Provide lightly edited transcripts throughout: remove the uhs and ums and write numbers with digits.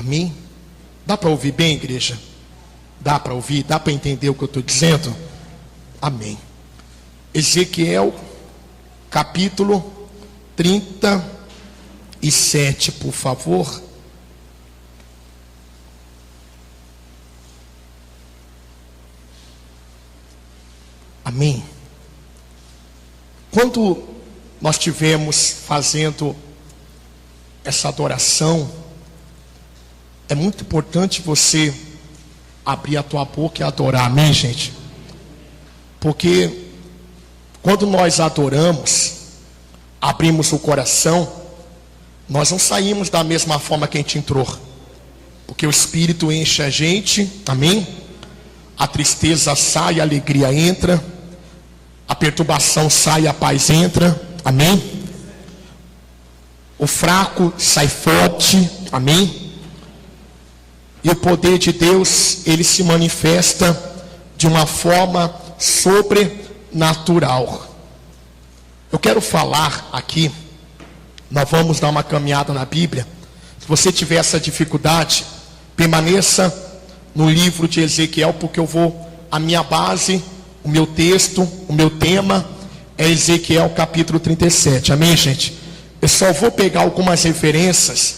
Amém? Dá para ouvir bem, igreja? Dá para ouvir? Dá para entender o que eu estou dizendo? Amém. Ezequiel, capítulo 37, por favor. Amém. Quando nós estivemos fazendo essa adoração, é muito importante você abrir a tua boca e adorar, amém, gente? Porque quando nós adoramos, abrimos o coração, nós não saímos da mesma forma que a gente entrou, porque o Espírito enche a gente, amém? A tristeza sai, a alegria entra, a perturbação sai, a paz entra, amém? O fraco sai forte, amém? E o poder de Deus, ele se manifesta de uma forma sobrenatural. Eu quero falar aqui, nós vamos dar uma caminhada na Bíblia. Se você tiver essa dificuldade, permaneça no livro de Ezequiel, porque a minha base, o meu texto, o meu tema é Ezequiel capítulo 37, amém, gente? Eu só vou pegar algumas referências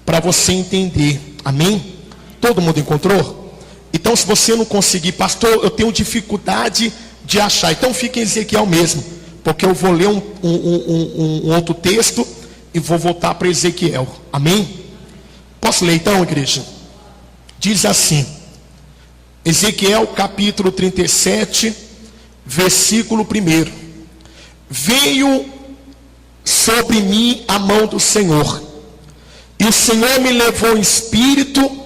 para você entender, amém? Todo mundo encontrou? Então, se você não conseguir, pastor, eu tenho dificuldade de achar, então fica em Ezequiel mesmo, porque eu vou ler um outro texto e vou voltar para Ezequiel, amém? Posso ler então, igreja? Diz assim, Ezequiel capítulo 37, versículo 1: Veio sobre mim a mão do Senhor, e o Senhor me levou em espírito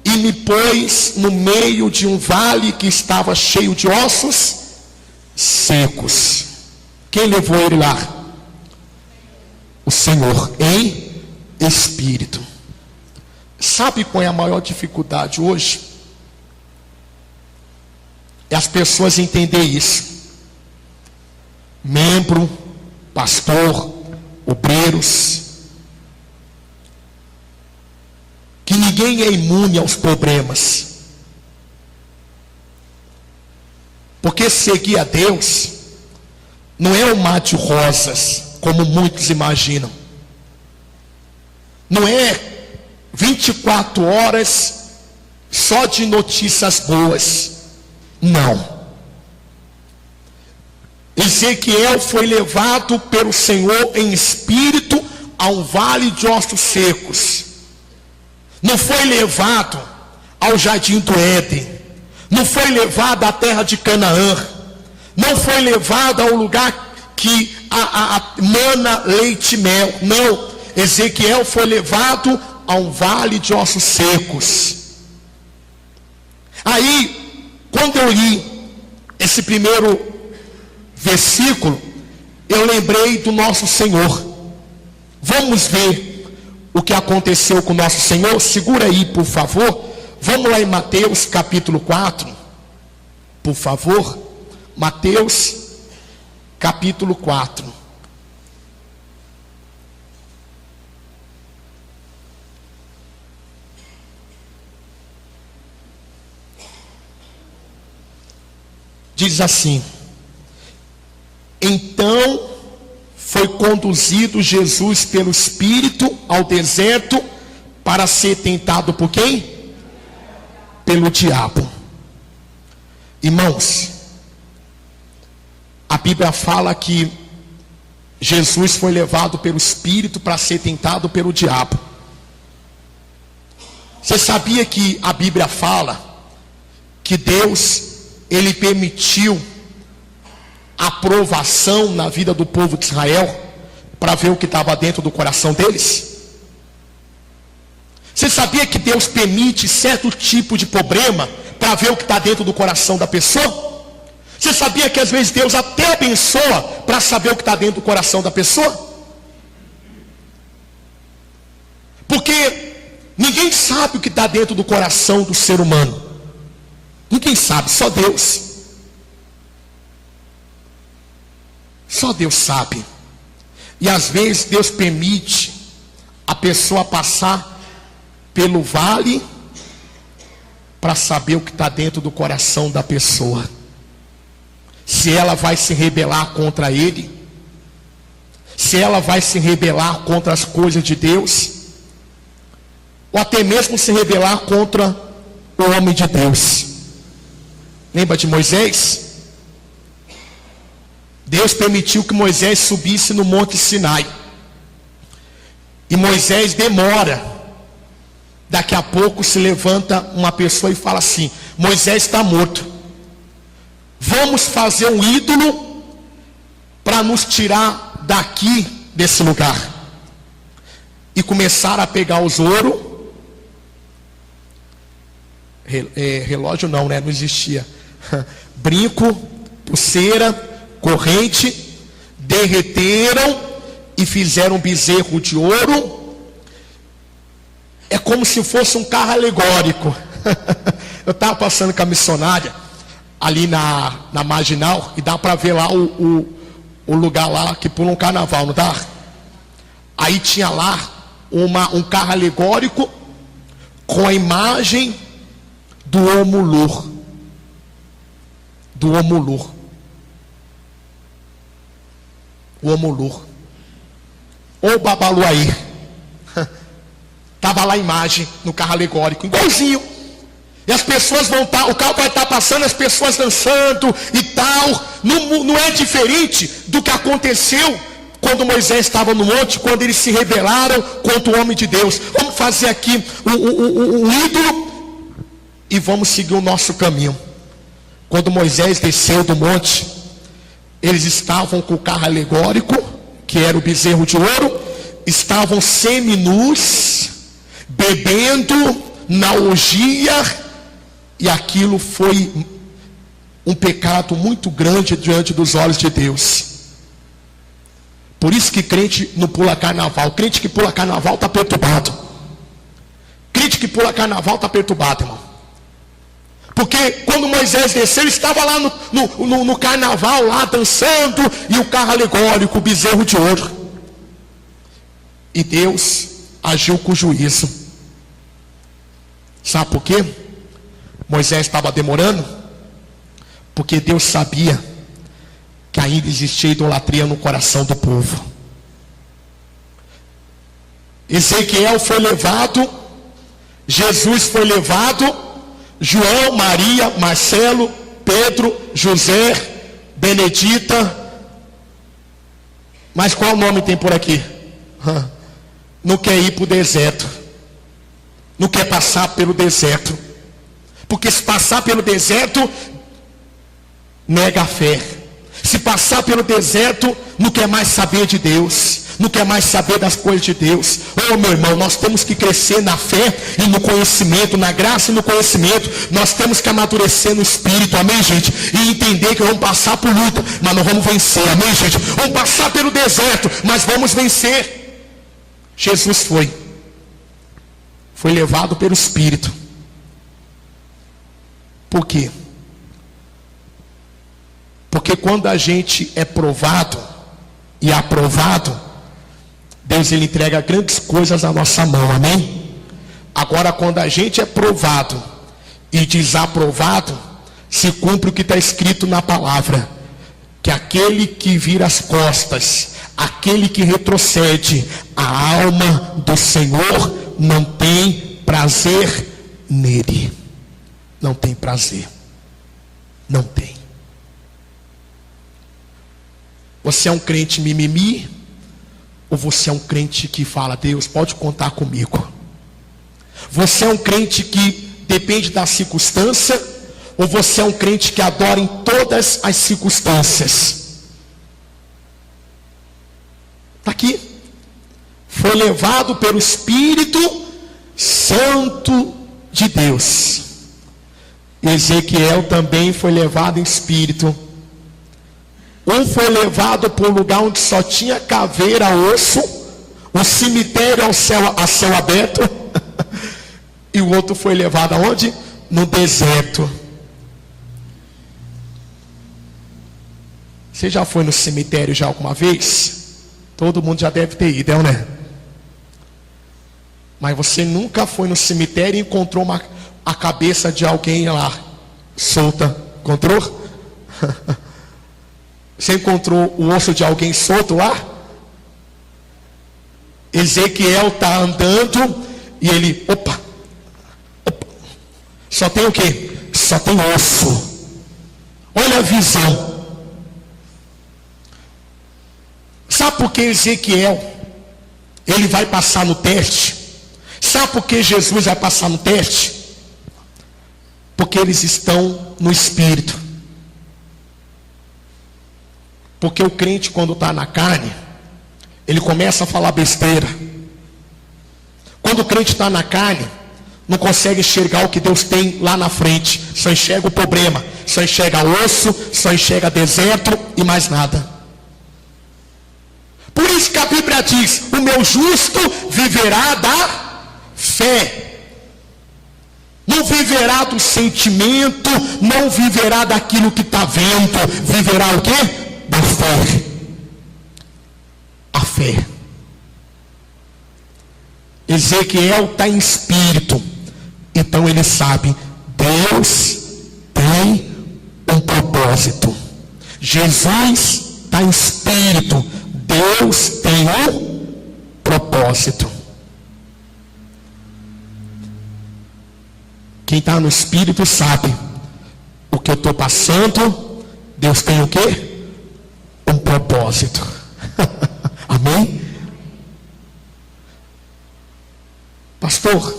e me pôs no meio de um vale que estava cheio de ossos secos. Quem levou ele lá? O Senhor, em espírito. Sabe qual é a maior dificuldade hoje? É as pessoas entenderem isso. Membro, pastor, obreiros, que ninguém é imune aos problemas. Porque seguir a Deus não é um mar de rosas, como muitos imaginam. Não é 24 horas só de notícias boas. Não. Ezequiel foi levado pelo Senhor em espírito a um vale de ossos secos. Não foi levado ao jardim do Éden. Não foi levado à terra de Canaã. Não foi levado ao lugar que mana leite e mel. Não. Ezequiel foi levado a um vale de ossos secos. Aí, quando eu li esse primeiro versículo, eu lembrei do nosso Senhor. Vamos ver o que aconteceu com o nosso Senhor? Segura aí, por favor. Vamos lá em Mateus capítulo 4, por favor. Mateus capítulo 4. Diz assim: Então foi conduzido Jesus pelo Espírito ao deserto para ser tentado por quem? Pelo diabo. Irmãos, a Bíblia fala que Jesus foi levado pelo Espírito para ser tentado pelo diabo. Você sabia que a Bíblia fala que Deus, ele permitiu a provação na vida do povo de Israel para ver o que estava dentro do coração deles? Você sabia que Deus permite certo tipo de problema para ver o que está dentro do coração da pessoa? Você sabia que às vezes Deus até abençoa para saber o que está dentro do coração da pessoa? Porque ninguém sabe o que está dentro do coração do ser humano. Ninguém sabe, só Deus. Só Deus sabe. E às vezes Deus permite a pessoa passar pelo vale para saber o que está dentro do coração da pessoa. Se ela vai se rebelar contra ele, se ela vai se rebelar contra as coisas de Deus, ou até mesmo se rebelar contra o homem de Deus. Lembra de Moisés? Deus permitiu que Moisés subisse no Monte Sinai. E Moisés demora. Daqui a pouco se levanta uma pessoa e fala assim: Moisés está morto. Vamos fazer um ídolo para nos tirar daqui desse lugar. E começaram a pegar os ouro. Relógio não, né? Não existia. Brinco, pulseira, corrente, derreteram e fizeram um bezerro de ouro. É como se fosse um carro alegórico. Eu estava passando com a missionária ali na Marginal, e dá para ver lá o lugar lá que pula um carnaval, não dá? Aí tinha lá um carro alegórico com a imagem do Omulur. Do Omulur. O Omulur. Ou Babaluaí. Estava lá a imagem no carro alegórico, igualzinho. E as pessoas vão estar, o carro vai estar passando, as pessoas dançando e tal. Não é diferente do que aconteceu quando Moisés estava no monte, quando eles se rebelaram contra o homem de Deus. Vamos fazer aqui um ídolo e vamos seguir o nosso caminho. Quando Moisés desceu do monte, eles estavam com o carro alegórico, que era o bezerro de ouro, estavam seminus, bebendo na orgia, e aquilo foi um pecado muito grande diante dos olhos de Deus. Por isso que crente não pula carnaval. Crente que pula carnaval está perturbado. Crente que pula carnaval está perturbado, irmão. Porque quando Moisés desceu, ele estava lá no carnaval, lá dançando, e o carro alegórico, o bezerro de ouro. E Deus agiu com juízo. Sabe por quê? Moisés estava demorando, porque Deus sabia que ainda existia idolatria no coração do povo. Ezequiel foi levado, Jesus foi levado, João, Maria, Marcelo, Pedro, José, Benedita. Mas qual nome tem por aqui? Não quer ir para o deserto. Não quer passar pelo deserto. Porque se passar pelo deserto, nega a fé. Se passar pelo deserto, não quer mais saber de Deus. Não quer mais saber das coisas de Deus. Oh, meu irmão, nós temos que crescer na fé e no conhecimento, na graça e no conhecimento. Nós temos que amadurecer no Espírito, amém, gente? E entender que vamos passar por luta, mas não vamos vencer, amém, gente? Vamos passar pelo deserto, mas vamos vencer. Jesus foi levado pelo Espírito. Por quê? Porque quando a gente é provado e aprovado, Deus ele entrega grandes coisas na nossa mão, amém? Agora quando a gente é provado e desaprovado, se cumpre o que está escrito na palavra, que aquele que vira as costas, aquele que retrocede, a alma do Senhor não tem prazer nele. Não tem prazer. Não tem. Você é um crente mimimi? Ou você é um crente que fala: Deus, pode contar comigo? Você é um crente que depende da circunstância? Ou você é um crente que adora em todas as circunstâncias? Está aqui. Foi levado pelo Espírito Santo de Deus. Ezequiel também foi levado em espírito. Um foi levado para um lugar onde só tinha caveira, osso, um cemitério a céu aberto. E o outro foi levado aonde? No deserto. Você já foi no cemitério já alguma vez? Todo mundo já deve ter ido, né? Mas você nunca foi no cemitério e encontrou a cabeça de alguém lá solta. Encontrou? Você encontrou o osso de alguém solto lá? Ezequiel está andando e ele, opa, só tem o quê? Só tem osso. Olha a visão. Sabe por que Ezequiel ele vai passar no teste? Sabe por que Jesus vai passar no teste? Porque eles estão no Espírito. Porque o crente, quando está na carne, ele começa a falar besteira. Quando o crente está na carne, não consegue enxergar o que Deus tem lá na frente. Só enxerga o problema, só enxerga osso, só enxerga deserto e mais nada. Por isso que a Bíblia diz: o meu justo viverá da fé. Não viverá do sentimento, não viverá daquilo que está vendo. Viverá o quê? Da fé. A fé. Ezequiel está em espírito. Então ele sabe, Deus tem um propósito. Jesus está em espírito. Deus tem um propósito. Quem está no Espírito sabe o que eu estou passando. Deus tem o quê? Um propósito. Amém? Pastor,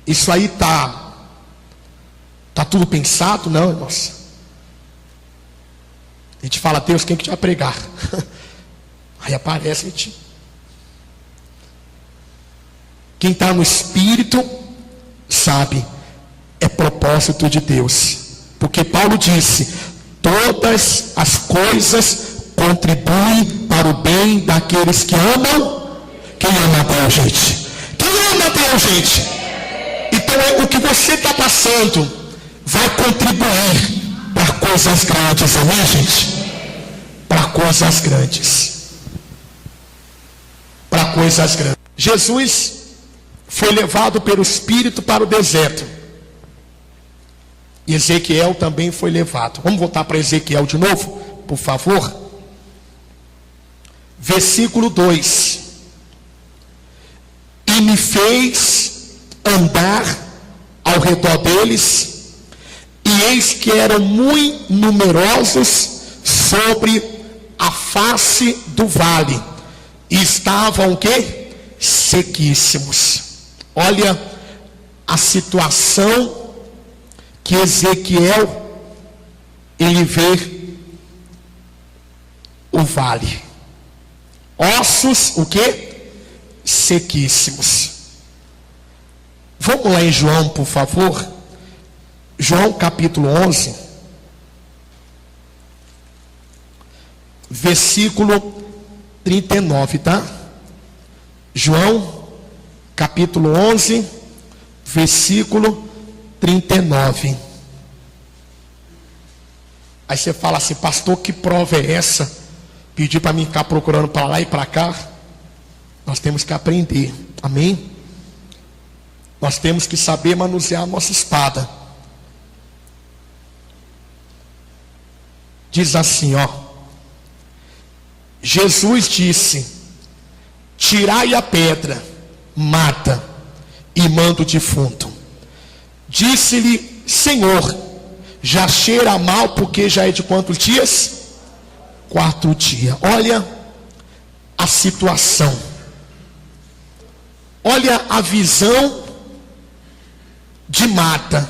isso aí tá tudo pensado? Não, irmãos. A gente fala: Deus, quem que vai pregar? Aí aparece a gente. Quem está no Espírito sabe, é propósito de Deus. Porque Paulo disse: todas as coisas contribuem para o bem daqueles que amam. Quem ama a Deus, gente? Quem ama a Deus, gente? Então o que você está passando vai contribuir para coisas grandes, amém, gente? Para coisas grandes. Para coisas grandes. Jesus foi levado pelo Espírito para o deserto. E Ezequiel também foi levado. Vamos voltar para Ezequiel de novo, por favor. Versículo 2. E me fez andar ao redor deles, e eis que eram muito numerosos sobre a face do vale, e estavam o quê? Sequíssimos. Olha a situação que Ezequiel, ele vê o vale. Ossos, o quê? Sequíssimos. Vamos lá em João, por favor. João capítulo 11. Versículo 39, tá? João capítulo 11, versículo 39. Aí você fala assim: pastor, que prova é essa? Pedir para mim ficar procurando para lá e para cá? Nós temos que aprender, amém? Nós temos que saber manusear a nossa espada. Diz assim, ó: Jesus disse: tirai a pedra. Mata e manda o defunto. Disse-lhe: Senhor, já cheira mal, porque já é de quantos dias? 4 dias. Olha a situação. Olha a visão de Marta.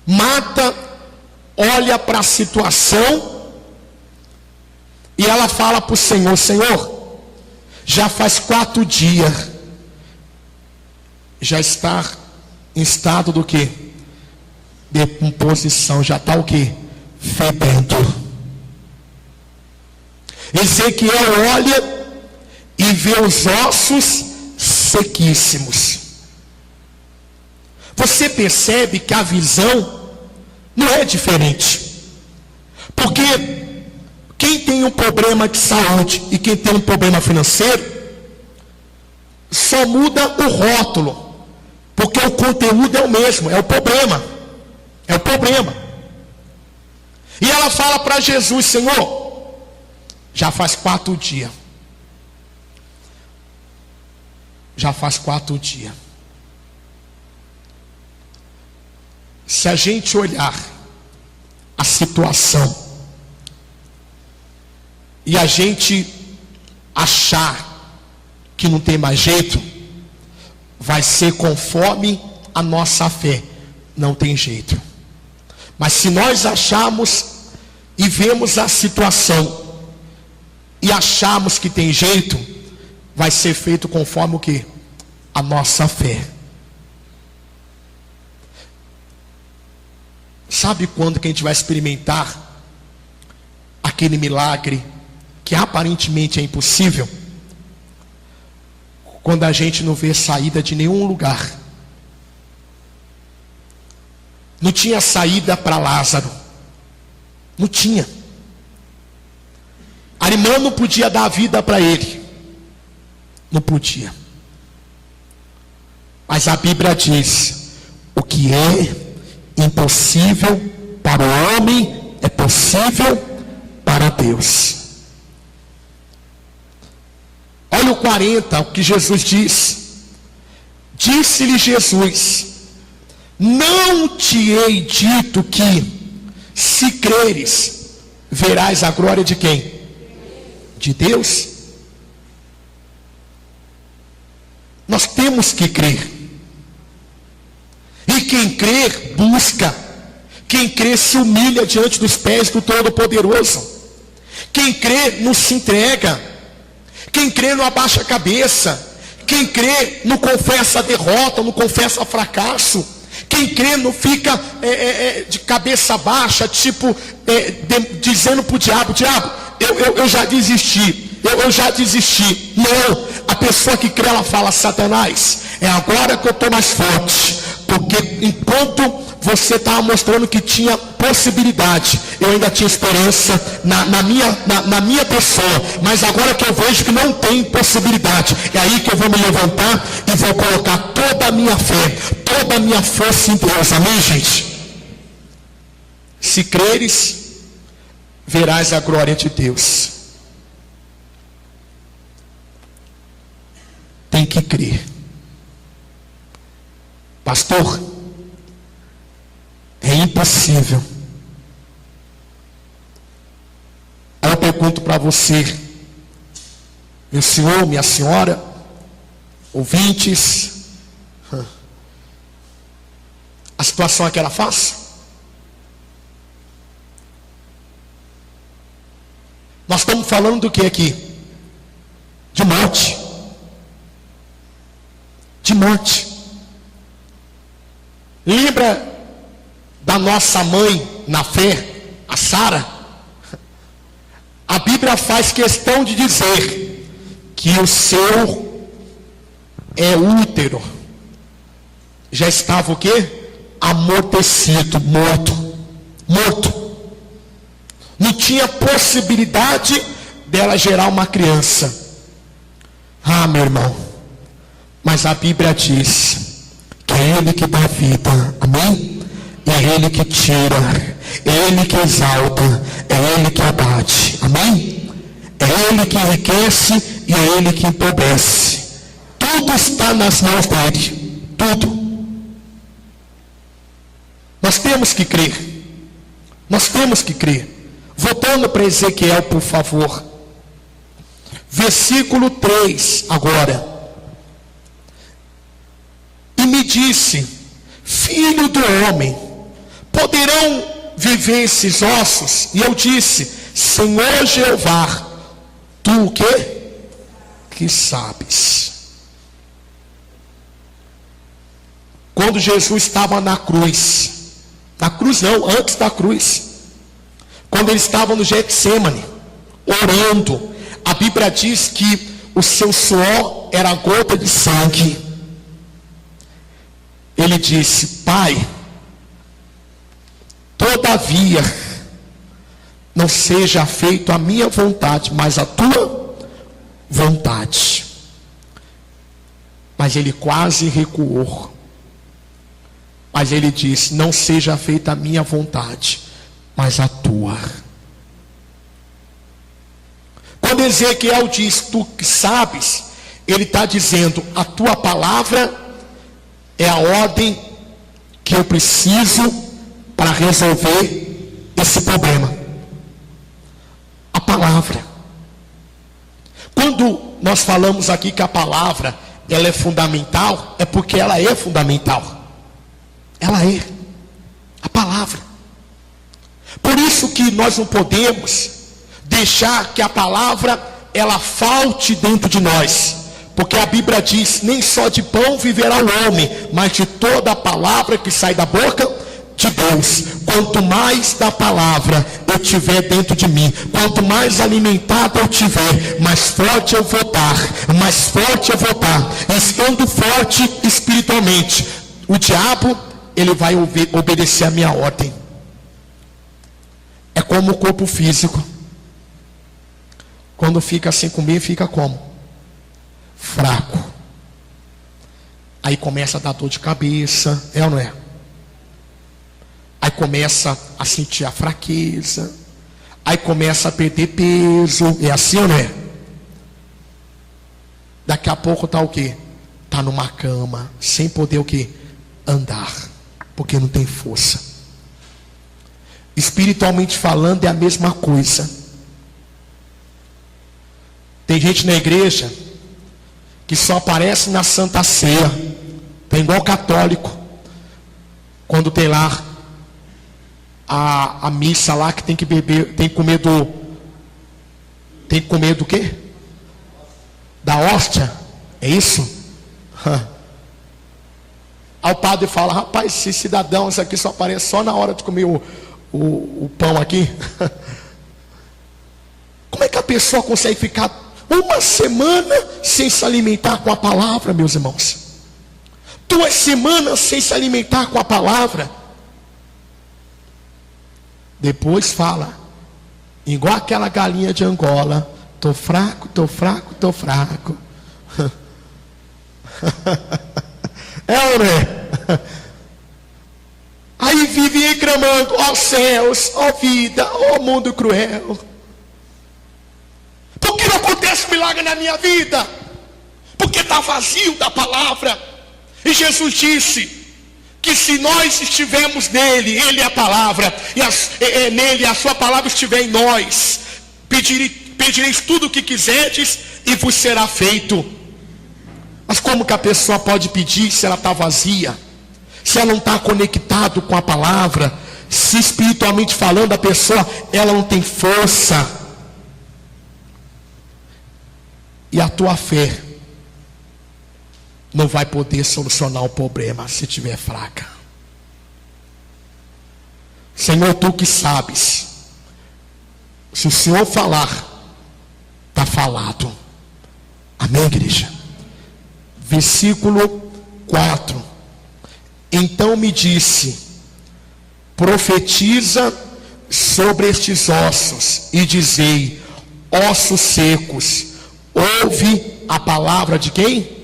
Marta olha para a situação e ela fala para o Senhor: Senhor, já faz 4 dias, já está em estado do que? Decomposição, já está o que? Fedendo. Ezequiel olha e vê os ossos sequíssimos. Você percebe que a visão não é diferente, porque Quem tem um problema de saúde e quem tem um problema financeiro, só muda o rótulo, porque o conteúdo é o mesmo, é o problema. É o problema. E ela fala para Jesus: Senhor, já faz 4 dias. Já faz 4 dias. Se a gente olhar a situação e a gente achar que não tem mais jeito, vai ser conforme a nossa fé. Não tem jeito. Mas se nós acharmos e vemos a situação e acharmos que tem jeito, vai ser feito conforme o quê? A nossa fé. Sabe quando que a gente vai experimentar aquele milagre que aparentemente é impossível? Quando a gente não vê saída de nenhum lugar. Não tinha saída para Lázaro. Não tinha. A irmã não podia dar vida para ele. Não podia. Mas a Bíblia diz: o que é impossível para o homem é possível para Deus. Olha o 40, o que Jesus diz. Disse-lhe Jesus: não te hei dito que, se creres, verás a glória de quem? De Deus? Nós temos que crer. E quem crer, busca. Quem crer se humilha diante dos pés do Todo-Poderoso. Quem crer não se entrega. Quem crê não abaixa a cabeça. Quem crê não confessa a derrota, não confessa fracasso. Quem crê não fica de cabeça baixa, tipo, dizendo para o diabo: diabo, eu já desisti, eu já desisti. Não, a pessoa que crê, ela fala: Satanás, é agora que eu estou mais forte. Porque enquanto você estava mostrando que tinha possibilidade, eu ainda tinha esperança na minha pessoa. Mas agora que eu vejo que não tem possibilidade, é aí que eu vou me levantar e vou colocar toda a minha fé, toda a minha força em Deus. Amém, gente? Se creres, verás a glória de Deus. Tem que crer. Pastor, é impossível. Aí eu pergunto para você, meu senhor, minha senhora, ouvintes, a situação é que era fácil? Nós estamos falando do que aqui? De morte. De morte. Lembra da nossa mãe na fé, a Sara? A Bíblia faz questão de dizer que o seu útero já estava o quê? Amortecido, morto. Não tinha possibilidade dela gerar uma criança. Ah, meu irmão, mas a Bíblia diz que é Ele que dá vida, amém? É Ele que tira, é Ele que exalta, é Ele que abate, amém? É Ele que enriquece e é Ele que empobrece. Tudo está nas mãos dele, tudo. Nós temos que crer. Nós temos que crer. Voltando para Ezequiel, por favor. Versículo 3 agora. E me disse: filho do homem, poderão viver esses ossos? E eu disse: Senhor Jeová, tu o quê? Que sabes. Quando Jesus estava na cruz não, antes da cruz, quando ele estava no Getsêmani, orando, a Bíblia diz que o seu suor era gota de sangue. Ele disse: Pai, todavia, não seja feita a minha vontade, mas a tua vontade. Mas ele quase recuou. Mas ele disse: não seja feita a minha vontade, mas a tua. Quando Ezequiel diz tu que sabes, ele está dizendo: a tua palavra é a ordem que eu preciso para resolver esse problema. A palavra. Quando nós falamos aqui que a palavra ela é fundamental, é porque ela é fundamental. Ela é a palavra. Por isso que nós não podemos deixar que a palavra ela falte dentro de nós, porque a Bíblia diz: nem só de pão viverá o homem, mas de toda a palavra que sai da boca de Deus. Quanto mais da palavra eu tiver dentro de mim, quanto mais alimentado eu tiver, mais forte eu vou estar, mais forte eu vou estar. Estando forte espiritualmente, o diabo ele vai obedecer a minha ordem. É como o corpo físico. Quando fica sem comer, fica como? Fraco. Aí começa a dar dor de cabeça, é ou não é? Aí começa a sentir a fraqueza. Aí começa a perder peso, é assim ou não é? Daqui a pouco está o quê? Está numa cama, sem poder o quê? Andar, porque não tem força. Espiritualmente falando é a mesma coisa. Tem gente na igreja que só aparece na Santa Ceia. Tem igual católico. Quando tem lá a missa lá que tem que beber, tem que comer do quê? Da hóstia. É isso? Aí o padre fala: rapaz, esses cidadãos aqui só aparecem só na hora de comer o pão aqui. Como é que a pessoa consegue ficar uma semana sem se alimentar com a palavra, meus irmãos? 2 semanas sem se alimentar com a palavra. Depois fala, igual aquela galinha de Angola: tô fraco, tô fraco, tô fraco. É ou não é? Aí vive reclamando: ó céus, ó vida, ó mundo cruel. Por que não acontece milagre na minha vida? Porque está vazio da palavra. E Jesus disse que se nós estivermos nele, ele é a palavra, e nele a sua palavra estiver em nós, pedireis tudo o que quiserdes e vos será feito. Mas como que a pessoa pode pedir se ela está vazia? Se ela não está conectado com a palavra? Se espiritualmente falando a pessoa, ela não tem força. E a tua fé não vai poder solucionar o problema se estiver fraca. Senhor, tu que sabes. Se o Senhor falar, está falado. Amém, igreja? Versículo 4. Então me disse: profetiza sobre estes ossos e dizei: ossos secos, ouve a palavra de quem?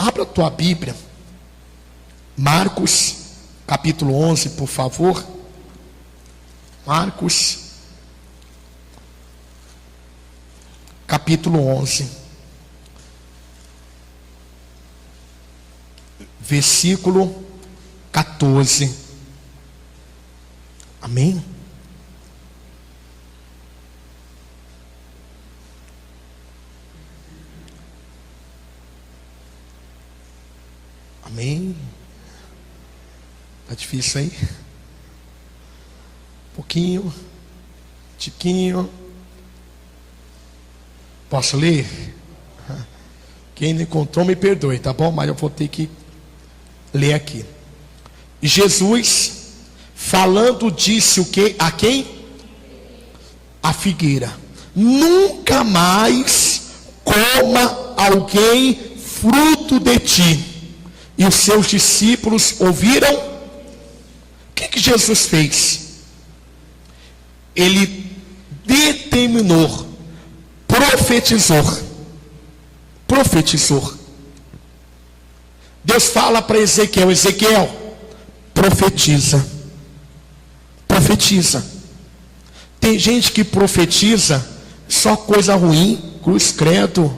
Abra a tua Bíblia, Marcos, capítulo 11, por favor. Marcos, capítulo 11, versículo 14. Amém? Amém? Tá difícil aí? Pouquinho, tiquinho. Posso ler? Quem não encontrou me perdoe, tá bom? Mas eu vou ter que ler aqui. Jesus falando disse o que? A quem? A figueira: nunca mais coma alguém fruto de ti. E os seus discípulos ouviram. O que Jesus fez? ele determinou, profetizou. Deus fala para Ezequiel: Ezequiel, profetiza. Tem gente que profetiza só coisa ruim, cruz credo,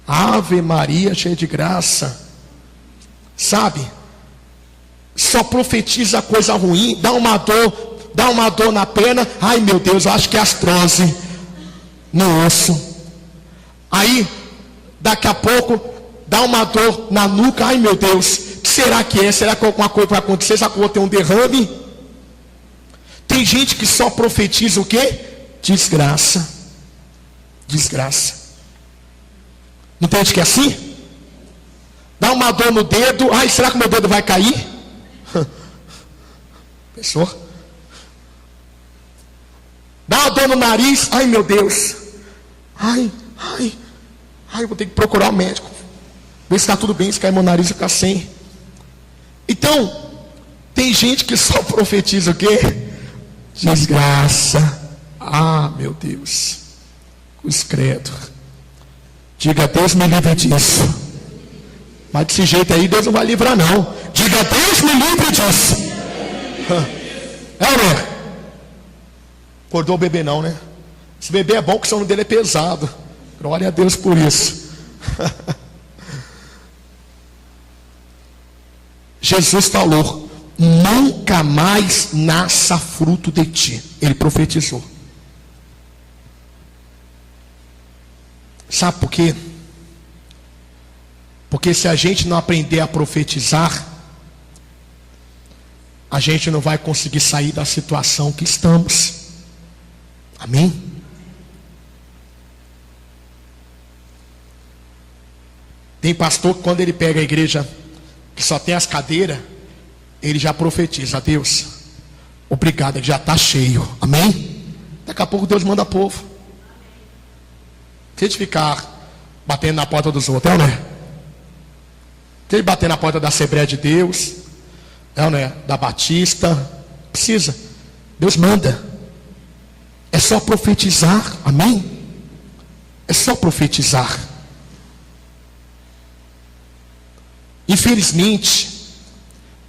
Ave Maria cheia de graça, sabe? Só profetiza coisa ruim, dá uma dor na perna, ai meu Deus, eu acho que é artrose no osso. Aí, daqui a pouco, dá uma dor na nuca, ai meu Deus, o que será que é? Será que alguma coisa vai acontecer? Será que eu vou ter um derrame? Tem gente que só profetiza o quê? Desgraça. Não tem gente que é assim? Dá uma dor no dedo, ai, será que meu dedo vai cair? Pessoa. Dá uma dor no nariz, ai meu Deus, ai, vou ter que procurar o médico, ver se está tudo bem, se cair meu nariz eu ficar sem. Então, tem gente que só profetiza o quê? Desgraça. Ah, meu Deus, os credo. Diga: Deus me livre disso. Mas desse jeito aí Deus não vai livrar não. Diga: Deus me livre disso. É ou não é? Acordou o bebê não, né? Esse bebê é bom, que o sono dele é pesado. Glória a Deus por isso. Jesus falou: nunca mais nasça fruto de ti. Ele profetizou. Sabe por quê? Porque se a gente não aprender a profetizar, a gente não vai conseguir sair da situação que estamos. Amém? Tem pastor que quando ele pega a igreja que só tem as cadeiras, ele já profetiza: Deus, obrigado, ele já está cheio. Amém? Daqui a pouco Deus manda povo. Se a gente ficar batendo na porta dos outros, é ou não é? Se ele bater na porta da Assembleia de Deus, é ou não é? Da Batista, precisa. Deus manda. É só profetizar, amém? É só profetizar. Infelizmente,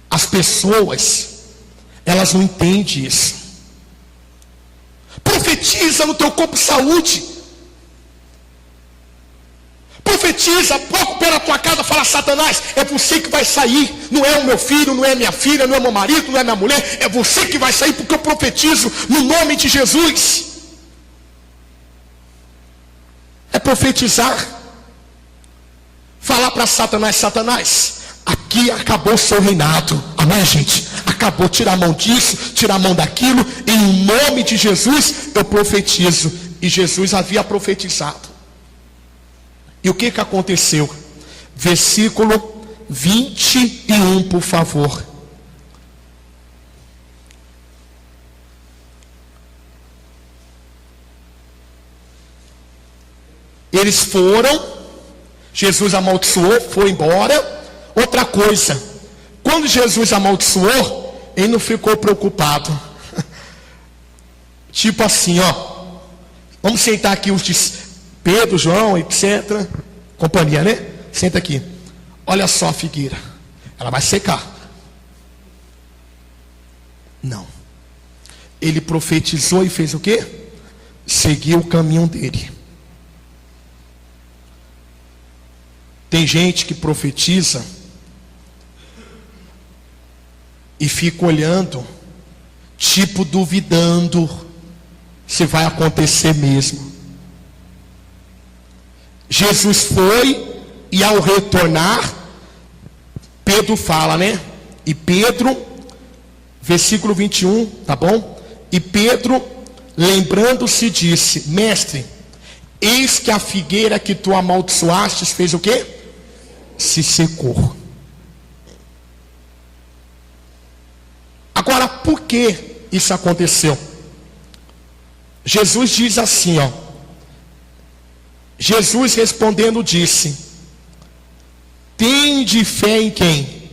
as pessoas, elas não entendem isso. Profetiza no teu corpo saúde. Profetiza pouco pela tua casa, fala: Satanás, é você que vai sair. Não é o meu filho, não é minha filha, não é meu marido, não é minha mulher. É você que vai sair, porque eu profetizo no nome de Jesus. É profetizar. Falar para Satanás: Satanás, aqui acabou o seu reinado. Amém, gente? Acabou. Tira a mão disso, tira a mão daquilo. Em nome de Jesus eu profetizo. E Jesus havia profetizado. E o que aconteceu? Versículo 21, por favor. Eles foram, Jesus amaldiçoou, foi embora. Outra coisa, quando Jesus amaldiçoou, ele não ficou preocupado. Tipo assim, ó, vamos sentar aqui os Pedro, João, etc. Companhia, né? Senta aqui. Olha só a figueira. Ela vai secar. Não. Ele profetizou e fez o quê? Seguiu o caminho dele. Tem gente que profetiza e fica olhando, tipo duvidando se vai acontecer mesmo. Jesus foi, e ao retornar, Pedro fala, né? E Pedro, versículo 21, tá bom? E Pedro, lembrando-se, disse: Mestre, eis que a figueira que tu amaldiçoastes fez o quê? Se secou. Agora, por que isso aconteceu? Jesus diz assim, ó. Jesus respondendo disse: tende fé em quem?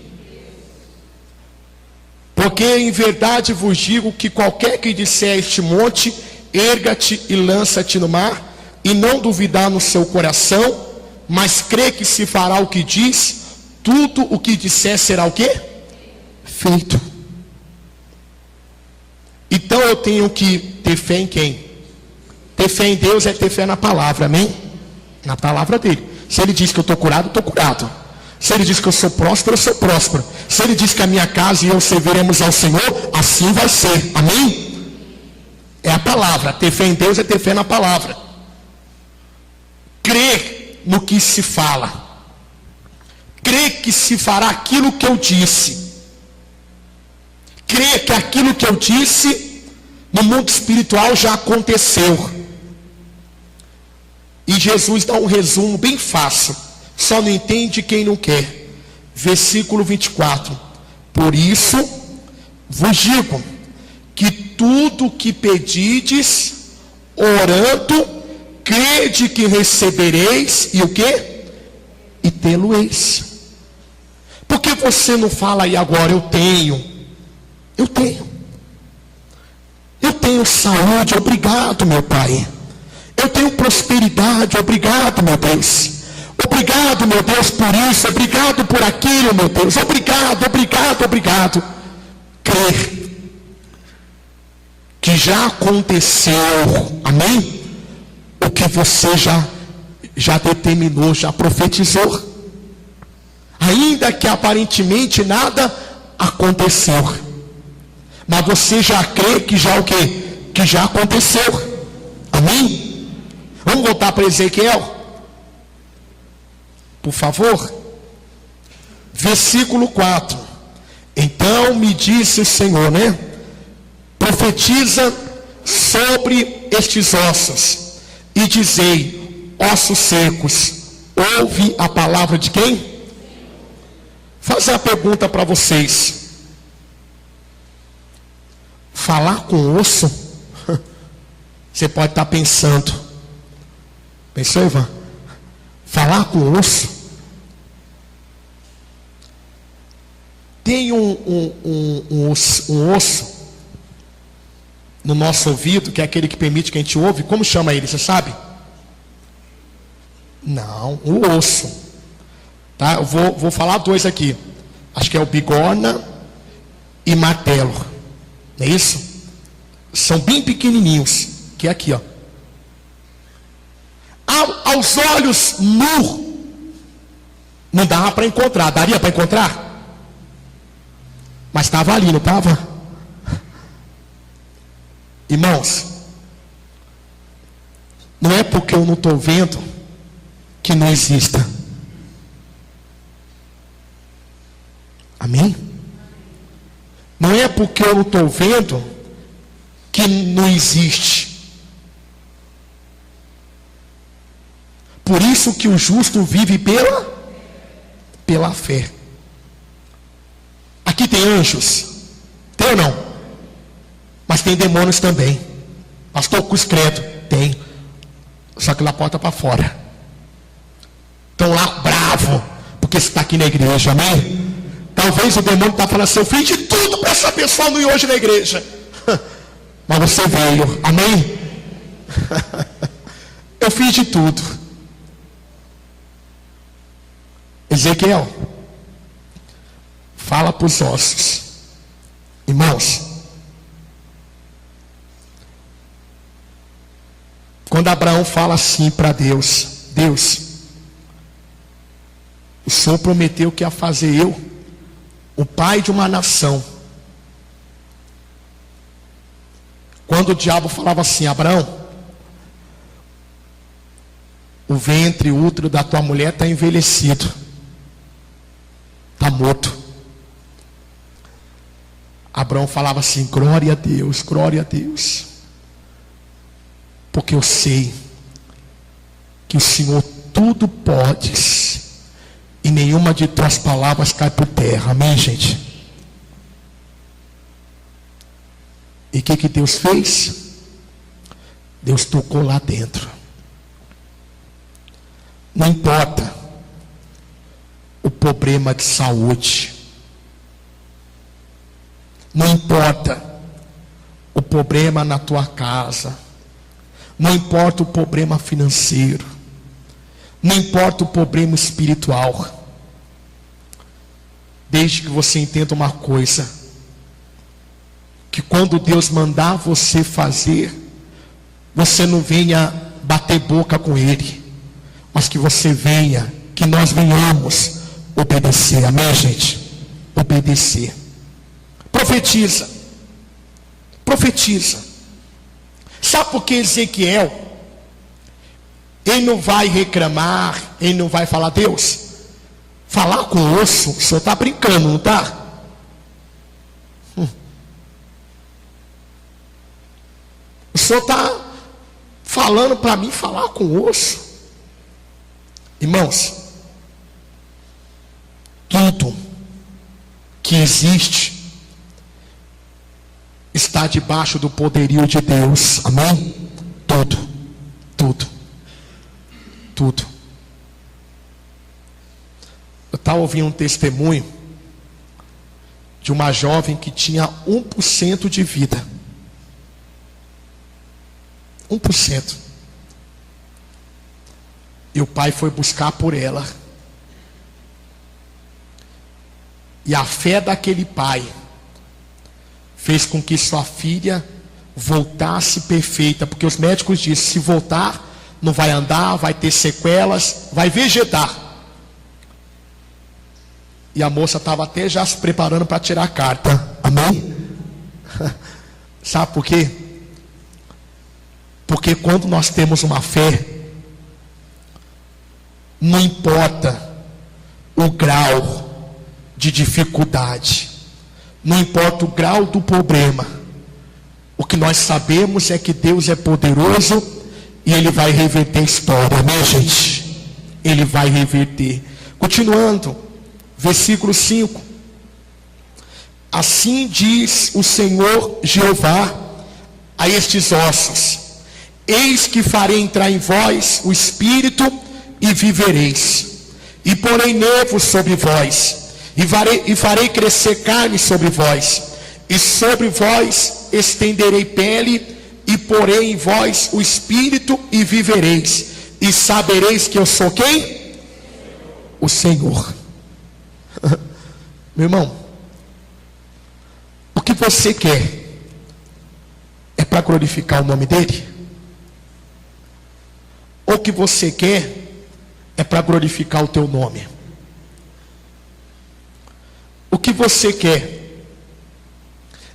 Porque em verdade vos digo que qualquer que disser a este monte, erga-te e lança-te no mar, e não duvidar no seu coração, mas crê que se fará o que diz, tudo o que disser será o quê? Feito. Então eu tenho que ter fé em quem? Ter fé em Deus é ter fé na palavra, amém? Na palavra dele. Se ele diz que eu estou curado, eu estou curado. Se ele diz que eu sou próspero, eu sou próspero. Se ele diz que a minha casa e eu serviremos ao Senhor, assim vai ser, amém? É a palavra. Ter fé em Deus é ter fé na palavra. Crer no que se fala. Crer que se fará aquilo que eu disse. Crer que aquilo que eu disse no mundo espiritual já aconteceu. E Jesus dá um resumo bem fácil. Só não entende quem não quer. Versículo 24. Por isso vos digo que tudo que pedides, orando, crede que recebereis, e o quê? E tê-lo-eis. Por que você não fala aí agora, eu tenho saúde, obrigado meu Pai. Eu tenho prosperidade, obrigado meu Deus. Obrigado meu Deus por isso, obrigado por aquilo meu Deus. Obrigado. Crer que já aconteceu, amém? O que você já determinou, já profetizou. Ainda que aparentemente nada aconteceu, mas você já crê que já o quê? Que já aconteceu, amém? Vamos voltar para Ezequiel, por favor. Versículo 4. Então me disse o Senhor, né? Profetiza sobre estes ossos e dizei, ossos secos, ouve a palavra de quem? Fazer a pergunta para vocês. Falar com osso? Você pode estar pensando. Pensou, Ivan? Falar com osso? Tem um osso no nosso ouvido, que é aquele que permite que a gente ouve. Como chama ele, você sabe? Não, o osso. Tá? Eu vou falar dois aqui. Acho que é o bigorna e martelo. Não é isso? São bem pequenininhos. Que é aqui, ó. Aos olhos nu, não dava para encontrar. Daria para encontrar? Mas estava ali, não estava? Irmãos, não é porque eu não estou vendo que não exista. Amém? Não é porque eu não estou vendo que não existe. Por isso que o justo vive pela fé. Aqui tem anjos? Tem ou não? Mas tem demônios também. Pastor Cruz credo? Tem. Só que lá porta para fora. Estão lá bravo, porque você está aqui na igreja, amém? Talvez o demônio está falando assim, eu fiz de tudo para essa pessoa não ir hoje na igreja. Mas você veio, amém? Eu fiz de tudo. Ezequiel, fala para os ossos. Irmãos, quando Abraão fala assim para Deus, Deus, o Senhor prometeu que ia fazer eu o pai de uma nação. Quando o diabo falava assim, Abraão, o ventre, o útero da tua mulher está envelhecido, está morto. Abraão falava assim, glória a Deus, porque eu sei que o Senhor tudo podes, e nenhuma de tuas palavras cai por terra, amém, gente? E o que Deus fez? Deus tocou lá dentro. Não importa o problema de saúde, Não importa o problema na tua casa, não importa o problema financeiro, não importa o problema espiritual, desde que você entenda uma coisa, que quando Deus mandar você fazer, você não venha bater boca com Ele, mas que você venha, que nós venhamos obedecer. Amém, gente? Obedecer. Profetiza. Profetiza. Sabe por que Ezequiel, ele não vai reclamar, ele não vai falar: Deus, falar com o osso, o senhor está brincando, não está? O senhor está falando para mim falar com o osso? Irmãos, tudo que existe está debaixo do poderio de Deus. Amém? Tudo. Eu estava ouvindo um testemunho de uma jovem que tinha 1% de vida. 1%. E o pai foi buscar por ela. E a fé daquele pai fez com que sua filha voltasse perfeita. Porque os médicos disseram: se voltar, não vai andar, vai ter sequelas, vai vegetar. E a moça estava até já se preparando para tirar a carta. Amém? Sabe por quê? Porque quando nós temos uma fé, não importa o grau de dificuldade, não importa o grau do problema, o que nós sabemos é que Deus é poderoso e Ele vai reverter a história. Amém, gente? Ele vai reverter. Continuando, versículo 5: assim diz o Senhor Jeová a estes ossos: eis que farei entrar em vós o Espírito e vivereis, e porei nervos sobre vós, e farei crescer carne sobre vós, e sobre vós estenderei pele, e porei em vós o Espírito e vivereis, e sabereis que eu sou quem? O Senhor. Meu irmão, o que você quer é para glorificar o nome dele? Ou o que você quer é para glorificar o teu nome? O que você quer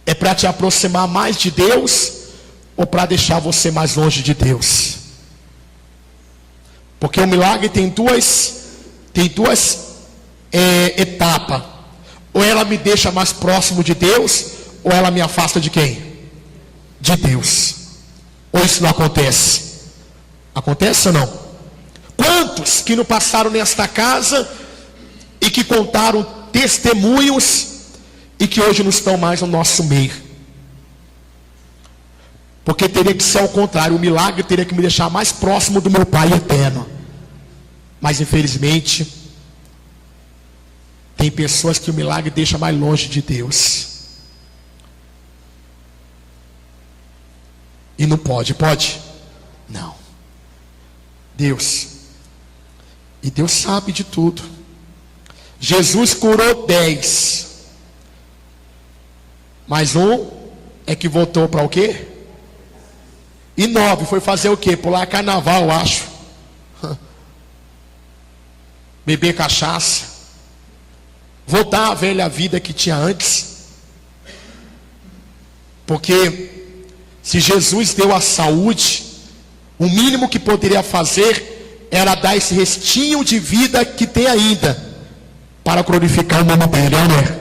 é para te aproximar mais de Deus, ou para deixar você mais longe de Deus? Porque o milagre tem duas etapas: ou ela me deixa mais próximo de Deus, ou ela me afasta de quem? De Deus. Ou isso não acontece? Acontece ou não? Quantos que não passaram nesta casa e que contaram testemunhos e que hoje não estão mais no nosso meio? Porque teria que ser ao contrário, o milagre teria que me deixar mais próximo do meu Pai eterno. Mas infelizmente tem pessoas que o milagre deixa mais longe de Deus. E não pode? Não. Deus. E Deus sabe de tudo. Jesus curou 10. Mas um é que voltou para o quê? E 9 foi fazer o quê? Pular carnaval, eu acho. Beber cachaça. Voltar à velha vida que tinha antes. Porque se Jesus deu a saúde, o mínimo que poderia fazer era dar esse restinho de vida que tem ainda, para glorificar o nome dele, né?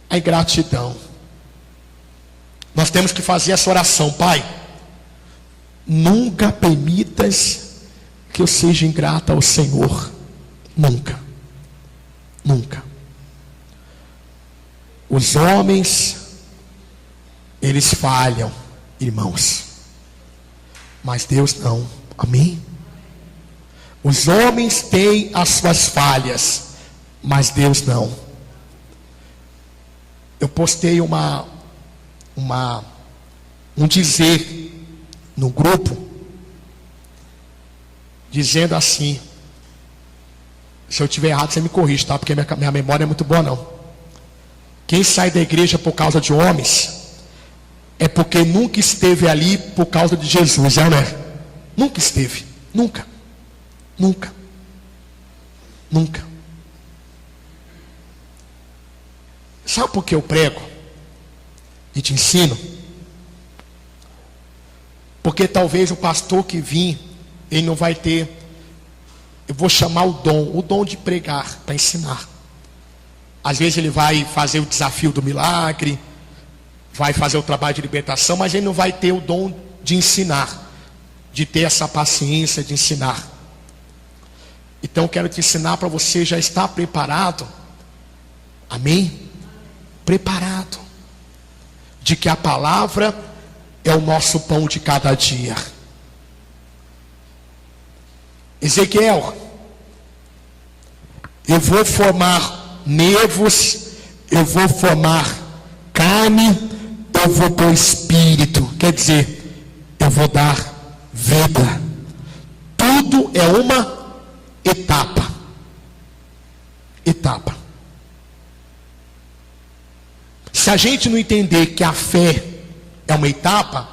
A ingratidão. Nós temos que fazer essa oração: Pai, nunca permitas que eu seja ingrata ao Senhor. Nunca. Os homens, eles falham, irmãos, mas Deus não. Amém? Os homens têm as suas falhas, mas Deus não. eu postei um dizer no grupo, dizendo assim, se eu estiver errado você me corrige, tá? Porque minha memória é muito boa não. Quem sai da igreja por causa de homens é porque nunca esteve ali por causa de Jesus, não é? Nunca esteve, nunca. Sabe por que eu prego e te ensino? Porque talvez o pastor que vir, ele não vai ter, eu vou chamar o dom de pregar, para ensinar. Às vezes ele vai fazer o desafio do milagre, vai fazer o trabalho de libertação, mas ele não vai ter o dom de ensinar, de ter essa paciência de ensinar. Então eu quero te ensinar para você já estar preparado, amém? Preparado, de que a palavra é o nosso pão de cada dia. Ezequiel, eu vou formar nervos, eu vou formar carne, eu vou pôr espírito, quer dizer, eu vou dar vida. Tudo é uma etapa. Se a gente não entender que a fé é uma etapa,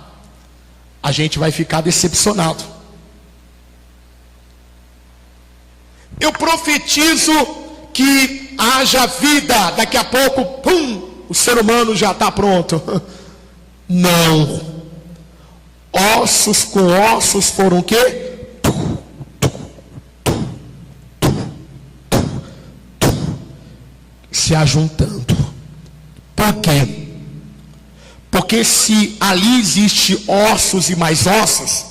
a gente vai ficar decepcionado. Eu profetizo que haja vida, daqui a pouco, pum, o ser humano já está pronto. Não. Ossos com ossos foram o quê? Se ajuntando. Por quê? Porque se ali existe ossos e mais ossos,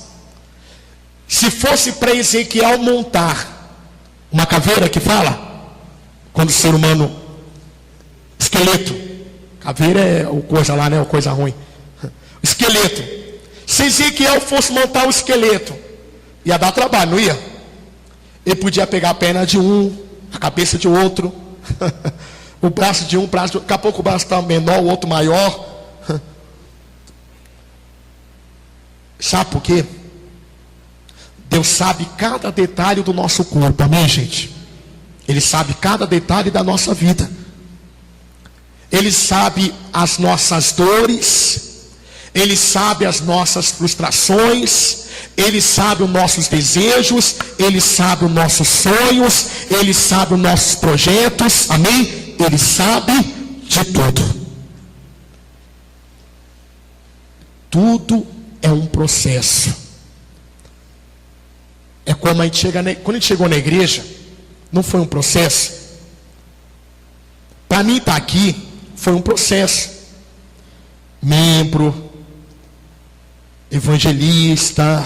se fosse para Ezequiel montar uma caveira que fala, quando o ser humano, esqueleto, caveira é o coisa lá, né? O coisa ruim. Esqueleto. Se Ezequiel fosse montar o esqueleto, ia dar trabalho, não ia? Ele podia pegar a perna de um, a cabeça de outro, o braço de um, daqui a pouco o braço está menor, o outro maior. Sabe por quê? Deus sabe cada detalhe do nosso corpo, amém, gente? Ele sabe cada detalhe da nossa vida. Ele sabe as nossas dores, Ele sabe as nossas frustrações, Ele sabe os nossos desejos, Ele sabe os nossos sonhos, Ele sabe os nossos projetos, amém? Ele sabe de tudo. Tudo é um processo. É como a gente chega, quando a gente chegou na igreja, não foi um processo. Para mim estar aqui foi um processo. Membro, evangelista,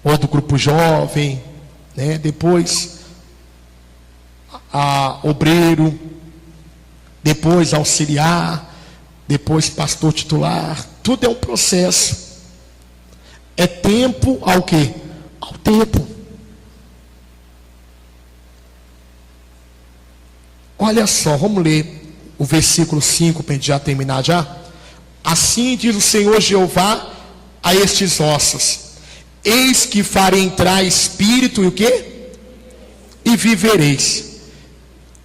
ou do grupo jovem, né? Depois obreiro, depois auxiliar, depois pastor titular. Tudo é um processo. É tempo ao quê? Ao tempo. Olha só, vamos ler o versículo 5 para a gente já terminar já. Assim diz o Senhor Jeová a estes ossos: eis que farei entrar espírito e o quê? E vivereis.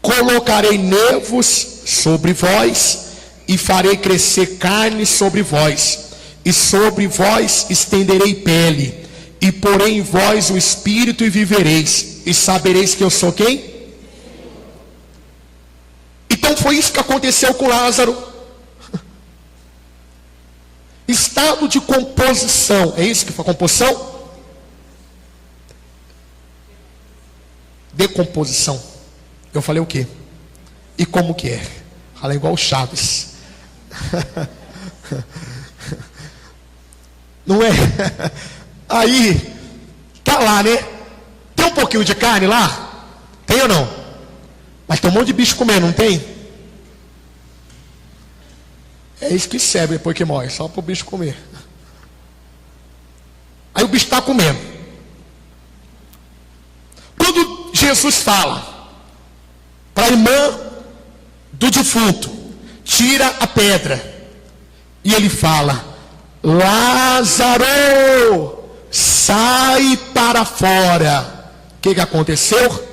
Colocarei nervos sobre vós e farei crescer carne sobre vós, e sobre vós estenderei pele, e porei em vós o espírito e vivereis, e sabereis que eu sou quem? Então foi isso que aconteceu com Lázaro. Estado de composição. É isso que foi composição? Decomposição. Eu falei o quê? E como que é? Falei igual o Chaves. Não é? Aí, tá lá, né? Tem um pouquinho de carne lá? Tem ou não? Mas tem um monte de bicho comendo, não tem? É isso que serve depois que morre, só para o bicho comer. Aí o bicho está comendo. Jesus fala para a irmã do defunto: tira a pedra. E ele fala: Lázaro, sai para fora. O que aconteceu?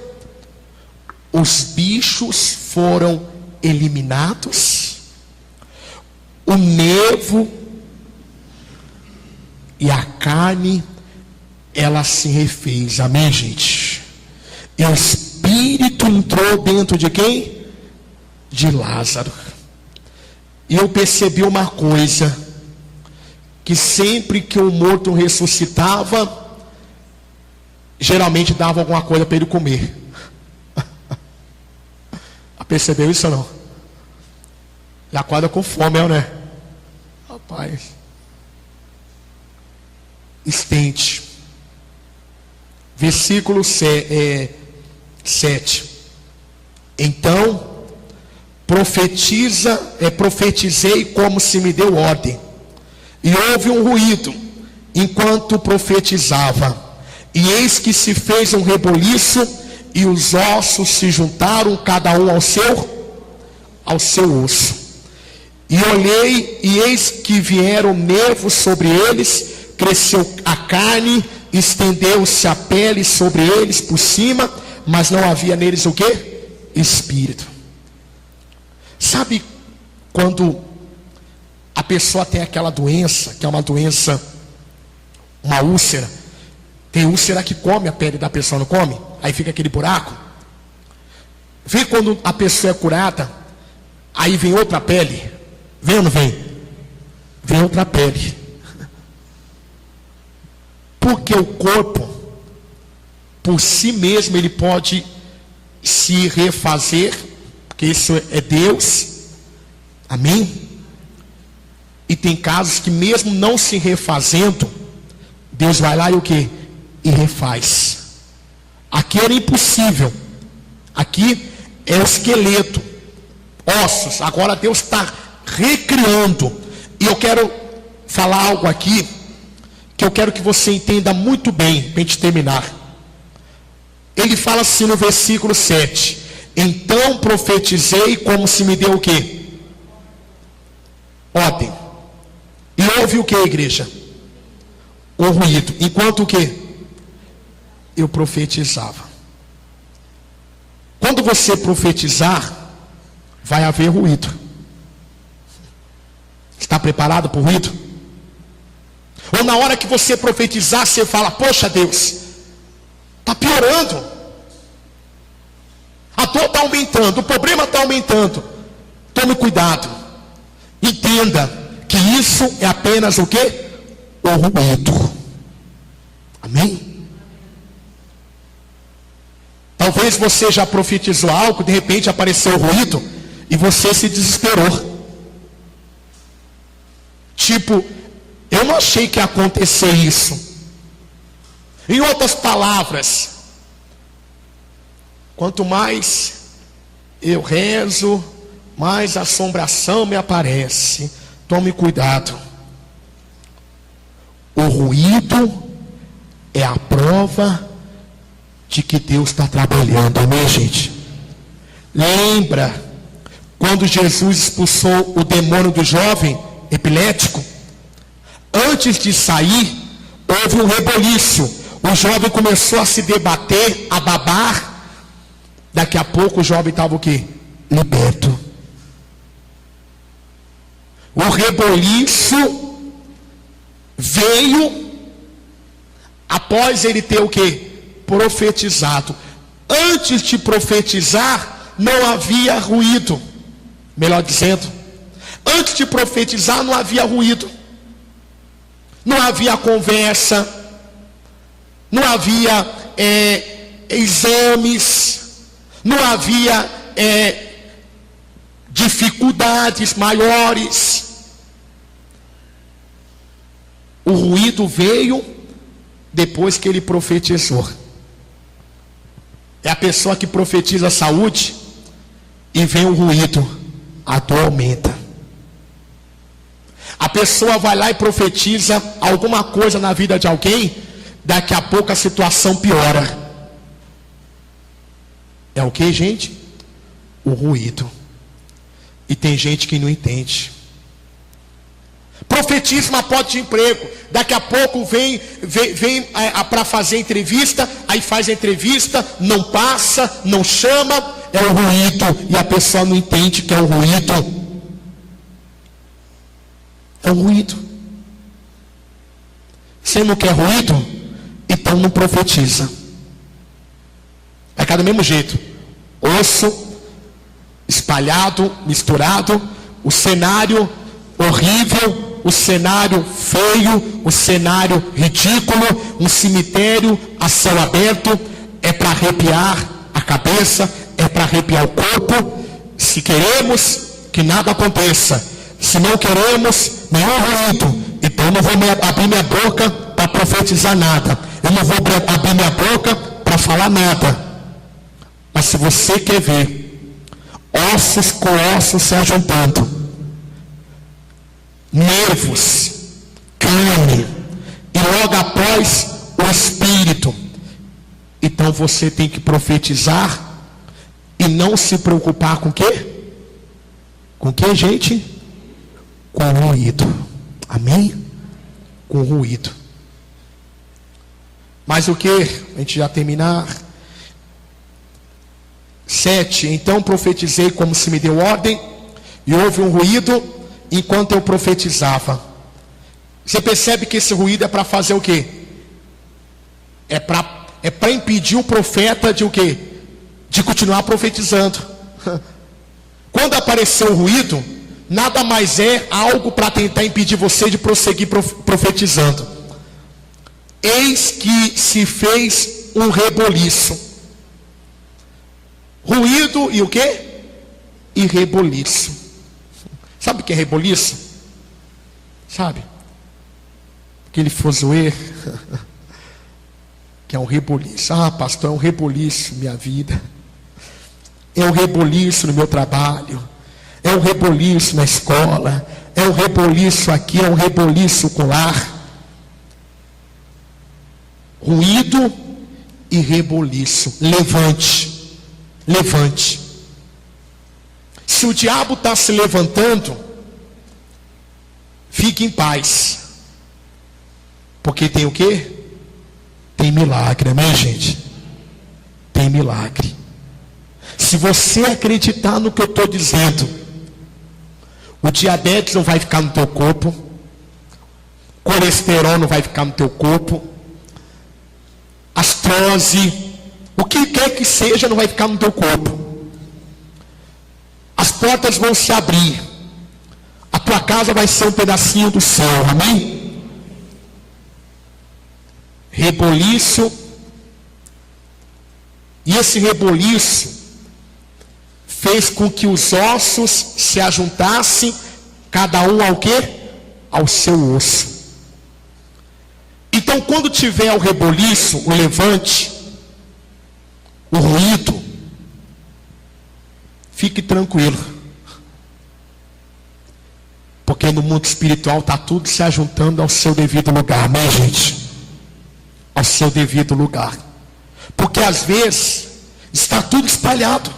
Os bichos foram eliminados, o nervo e a carne, ela se refez. Amém, gente? E o Espírito entrou dentro de quem? De Lázaro. E eu percebi uma coisa, que sempre que o morto ressuscitava, geralmente dava alguma coisa para ele comer. Percebeu isso ou não? Já acorda com fome, né? Rapaz. Estende. Versículo 7. Então, profetizei como se me deu ordem. E houve um ruído enquanto profetizava. E eis que se fez um reboliço, e os ossos se juntaram, cada um ao seu osso. E olhei, e eis que vieram nervos sobre eles, cresceu a carne, estendeu-se a pele sobre eles por cima, mas não havia neles o quê? Espírito. Sabe quando a pessoa tem aquela doença, que é uma doença, uma úlcera? Tem úlcera que come a pele da pessoa, não come? Aí fica aquele buraco. Vê quando a pessoa é curada, aí vem outra pele. Vem ou não vem? Vem outra pele. Porque o corpo, por si mesmo, ele pode se refazer, porque isso é Deus. Amém? E tem casos que mesmo não se refazendo, Deus vai lá e o quê? E refaz. Aqui era impossível. Aqui é o esqueleto, ossos. Agora Deus está recriando. E eu quero falar algo aqui, que eu quero que você entenda muito bem, para a gente terminar. Ele fala assim no versículo 7. Então profetizei como se me deu o quê? Ordem. E houve o que, igreja? O ruído. Enquanto o quê? Eu profetizava. Quando você profetizar, vai haver ruído. Está preparado para o ruído? Ou na hora que você profetizar, você fala: poxa Deus, está piorando, a dor está aumentando, o problema está aumentando. Tome cuidado. Entenda que isso é apenas o quê? O ruído. Amém? Talvez você já profetizou algo, de repente apareceu o ruído e você se desesperou. Tipo, eu não achei que ia acontecer isso. Em outras palavras, quanto mais eu rezo, mais assombração me aparece. Tome cuidado. O ruído é a prova de que Deus está trabalhando. Amém, gente? Lembra quando Jesus expulsou o demônio do jovem epilético? Antes de sair, houve um reboliço. O jovem começou a se debater, a babar. Daqui a pouco o jovem estava o quê? Liberto. O reboliço veio após ele ter o quê? Profetizado. Antes de profetizar, não havia ruído. Melhor dizendo, antes de profetizar, não havia ruído. Não havia conversa. Não havia exames. Não havia dificuldades maiores. O ruído veio depois que ele profetizou. É a pessoa que profetiza saúde e vem o ruído, a dor aumenta. A pessoa vai lá e profetiza alguma coisa na vida de alguém, daqui a pouco a situação piora. É o que, gente? O ruído. E tem gente que não entende. Profetiza uma porta de emprego. Daqui a pouco vem para fazer entrevista. Aí faz a entrevista, não passa, não chama. É o ruído. E a pessoa não entende que é o ruído. É um ruído. Você não quer ruído? Então não profetiza. Vai ficar do mesmo jeito. Osso espalhado, misturado. O cenário horrível. O cenário feio. O cenário ridículo. Um cemitério a céu aberto. É para arrepiar a cabeça. É para arrepiar o corpo. Se queremos que nada aconteça, se não queremos nenhum ruído, então eu não vou abrir minha boca para profetizar nada. Eu não vou abrir minha boca para falar nada. Mas se você quer ver ossos com ossos se ajuntando, nervos, carne, e logo após o espírito, então você tem que profetizar e não se preocupar com o quê? Com o quê, gente? Com ruído. Amém? Com ruído. Mas o que? A gente já terminar. 7. Então profetizei como se me deu ordem, e houve um ruído enquanto eu profetizava. Você percebe que esse ruído é para fazer o quê? É para impedir o profeta de o quê? De continuar profetizando. Quando apareceu o ruído, nada mais é algo para tentar impedir você de prosseguir profetizando. Eis que se fez um reboliço. Ruído e o quê? E reboliço. Sabe o que é reboliço? Sabe? Aquele fuzuê. Que é um reboliço. Ah, pastor, é um reboliço minha vida. É um reboliço no meu trabalho. É um reboliço na escola. É um reboliço aqui. É um reboliço colar. Ruído e reboliço. Levante. Levante. Se o diabo está se levantando, fique em paz. Porque tem o quê? Tem milagre, amém, gente? Tem milagre. Se você acreditar no que eu estou dizendo, o diabetes não vai ficar no teu corpo, colesterol não vai ficar no teu corpo, astrose, o que quer que seja não vai ficar no teu corpo. As portas vão se abrir, a tua casa vai ser um pedacinho do céu, amém? Reboliço. E esse reboliço fez com que os ossos se ajuntassem, cada um ao quê? Ao seu osso. Então, quando tiver o reboliço, o levante, o ruído, fique tranquilo. Porque no mundo espiritual está tudo se ajuntando ao seu devido lugar, né, gente? Ao seu devido lugar. Porque às vezes está tudo espalhado.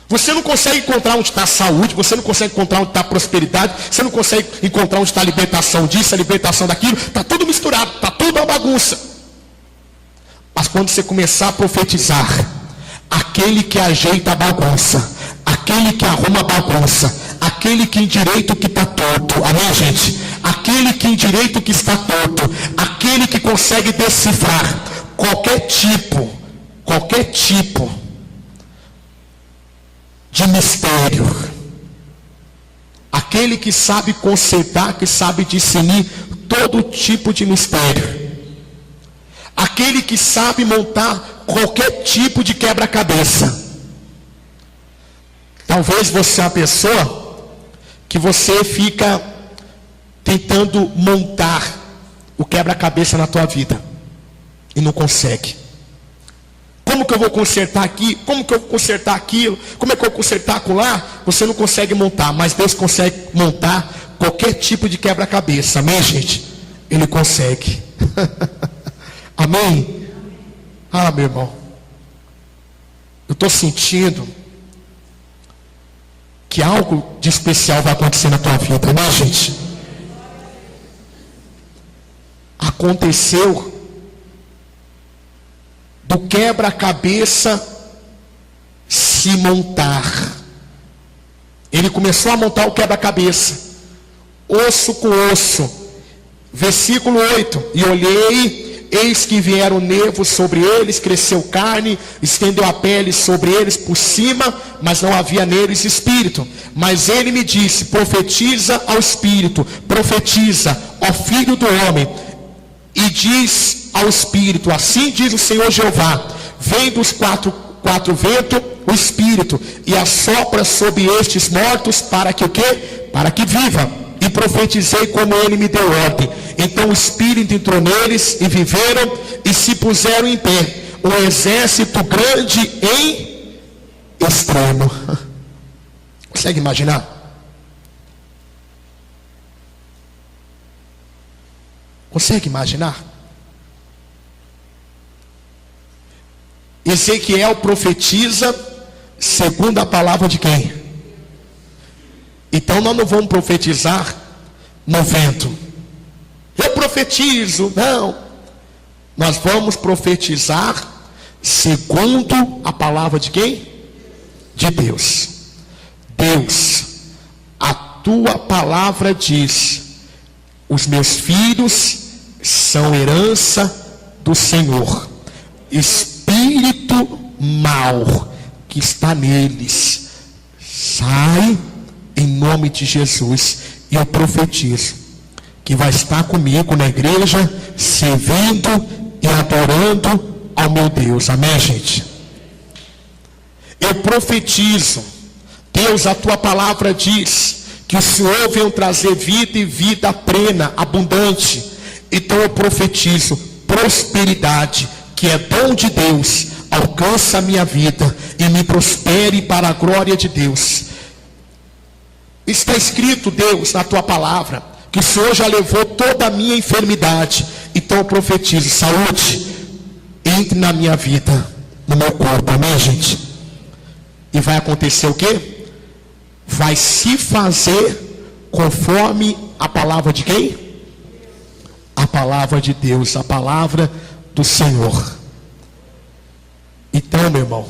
Você não consegue encontrar onde está a saúde, você não consegue encontrar onde está a prosperidade, você não consegue encontrar onde está a libertação disso, a libertação daquilo, está tudo misturado, está tudo uma bagunça. Mas quando você começar a profetizar, aquele que ajeita a bagunça, aquele que arruma a bagunça, aquele que endireita o que está torto, amém, gente? Aquele que endireita o que está torto, aquele que consegue decifrar qualquer tipo de mistério, aquele que sabe consertar, que sabe discernir todo tipo de mistério, aquele que sabe montar qualquer tipo de quebra-cabeça. Talvez você é uma pessoa que você fica tentando montar o quebra-cabeça na tua vida e não consegue. Como que eu vou consertar aqui? Como que eu vou consertar aquilo? Como é que eu vou consertar acolá? Você não consegue montar, mas Deus consegue montar qualquer tipo de quebra-cabeça. Amém, gente? Ele consegue. Amém? Ah, meu irmão, eu estou sentindo que algo de especial vai acontecer na tua vida, né, gente? Aconteceu do quebra-cabeça se montar. Ele começou a montar o quebra-cabeça, osso com osso. Versículo 8: e olhei, eis que vieram nervos sobre eles, cresceu carne, estendeu a pele sobre eles por cima, mas não havia neles espírito. Mas ele me disse: profetiza ao espírito, profetiza ao filho do homem, e diz ao espírito: assim diz o Senhor Jeová, vem dos quatro ventos o espírito, e assopra sobre estes mortos, para que o quê? Para que viva. E profetizei como ele me deu ordem. Então o espírito entrou neles, e viveram, e se puseram em pé, um exército grande em extremo. Consegue imaginar? Consegue imaginar? Ezequiel profetiza segundo a palavra de quem? Então nós não vamos profetizar no vento. Eu profetizo, não. Nós vamos profetizar segundo a palavra de quem? De Deus. Deus, a tua palavra diz: os meus filhos são herança do Senhor. Espírito mau que está neles, sai em nome de Jesus. E eu profetizo que vai estar comigo na igreja, servindo e adorando ao meu Deus. Amém, gente? Eu profetizo, Deus, a tua palavra diz que o Senhor veio trazer vida, e vida plena, abundante. Então eu profetizo prosperidade, que é dom de Deus, alcança a minha vida e me prospere para a glória de Deus. Está escrito, Deus, na tua palavra, que o Senhor já levou toda a minha enfermidade. Então eu profetizo: saúde, entre na minha vida, no meu corpo. Amém, gente? E vai acontecer o quê? Vai se fazer conforme a palavra de quem? A palavra de Deus, a palavra do Senhor. Então, meu irmão,